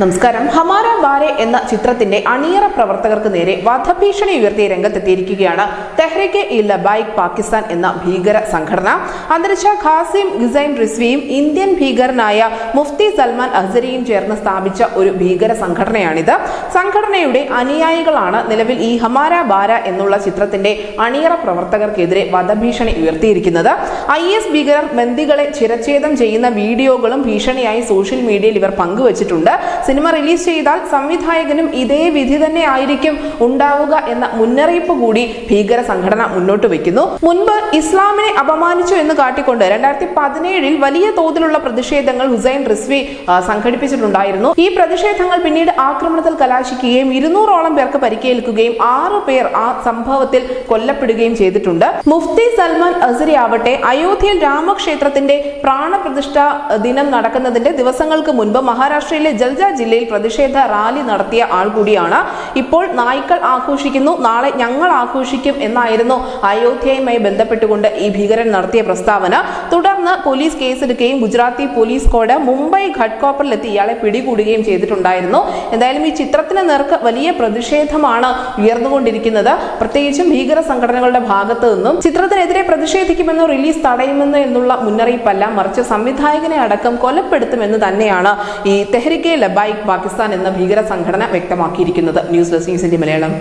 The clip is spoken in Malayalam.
നമസ്കാരം. ഹമാര ബാരെ എന്ന ചിത്രത്തിന്റെ അണിയറ പ്രവർത്തകർക്ക് നേരെ വധഭീഷണി ഉയർത്തി രംഗത്തെത്തിയിരിക്കുകയാണ് തെഹ്രീകെ ഇ ലബൈക് പാകിസ്ഥാൻ എന്ന ഭീകര സംഘടന. അന്തരിച്ച ഖാസിം ഗുസൈൻ റിസ്വിയും ഇന്ത്യൻ ഭീകരനായ മുഫ്തി സൽമാൻ അസ്ഹരിയും ചേർന്ന് സ്ഥാപിച്ച ഒരു ഭീകര സംഘടനയാണിത്. സംഘടനയുടെ അനുയായികളാണ് നിലവിൽ ഈ ഹമാര ബാര എന്നുള്ള ചിത്രത്തിന്റെ അണിയറ പ്രവർത്തകർക്കെതിരെ വധഭീഷണി ഉയർത്തിയിരിക്കുന്നത്. IS ഭീകരർ ബന്ദികളെ ചിരച്ഛേദം ചെയ്യുന്ന വീഡിയോകളും ഭീഷണിയായി സോഷ്യൽ മീഡിയയിൽ ഇവർ പങ്കുവച്ചിട്ടുണ്ട്. സിനിമ റിലീസ് ചെയ്താൽ സംവിധായകനും ഇതേ വിധി തന്നെ ആയിരിക്കും ഉണ്ടാവുക എന്ന മുന്നറിയിപ്പ് കൂടി ഭീകര സംഘടന മുന്നോട്ട് വയ്ക്കുന്നു. മുൻപ് ഇസ്ലാമിനെ അപമാനിച്ചു എന്ന് കാട്ടിക്കൊണ്ട് 2017 വലിയ തോതിലുള്ള പ്രതിഷേധങ്ങൾ ഹുസൈൻ റിസ്വി സംഘടിപ്പിച്ചിട്ടുണ്ടായിരുന്നു. ഈ പ്രതിഷേധങ്ങൾ പിന്നീട് ആക്രമണത്തിൽ കലാശിക്കുകയും 200ഓളം പേർക്ക് പരിക്കേൽക്കുകയും 6 പേർ ആ സംഭവത്തിൽ കൊല്ലപ്പെടുകയും ചെയ്തിട്ടുണ്ട്. മുഫ്തി സൽമാൻ അസ്ഹരി ആവട്ടെ അയോധ്യയിൽ രാമക്ഷേത്രത്തിന്റെ പ്രാണപ്രതിഷ്ഠ ദിനം നടക്കുന്നതിന്റെ ദിവസങ്ങൾക്ക് മുൻപ് മഹാരാഷ്ട്രയിലെ ജൽജ ജില്ലയിൽ പ്രതിഷേധ റാലി നടത്തിയ ആൾ കൂടിയാണ്. ഇപ്പോൾ നായ്ക്കൾ ആഘോഷിക്കുന്നു, നാളെ ഞങ്ങൾ ആഘോഷിക്കും എന്നായിരുന്നു അയോധ്യയുമായി ബന്ധപ്പെട്ടുകൊണ്ട് ഈ ഭീകരൻ നടത്തിയ പ്രസ്താവന. തുടർന്ന് പോലീസ് കേസെടുക്കുകയും ഗുജറാത്തി പോലീസ് കോഡ് മുംബൈ ഘട്ട്കോപ്പറിലെത്തി ഇയാളെ പിടികൂടുകയും ചെയ്തിട്ടുണ്ടായിരുന്നു. എന്തായാലും ഈ ചിത്രത്തിന് നേർക്ക് വലിയ പ്രതിഷേധമാണ് ഉയർന്നുകൊണ്ടിരിക്കുന്നത്. പ്രത്യേകിച്ചും ഭീകര സംഘടനകളുടെ ഭാഗത്തു നിന്നും ചിത്രത്തിനെതിരെ പ്രതിഷേധിക്കുമെന്നോ റിലീസ് തടയുമെന്നോ എന്നുള്ള മുന്നറിയിപ്പല്ല, മറിച്ച് സംവിധായകനെ അടക്കം കൊലപ്പെടുത്തുമെന്ന് തന്നെയാണ് ഈ തെഹ്രീകെ ലബൈക് പാകിസ്ഥാൻ എന്ന ഭീകര സംഘടന വ്യക്തമാക്കിയിരിക്കുന്നത്. ന്യൂസ് ഡെസ്ക് ന്യൂസിന്റെ മലയാളം.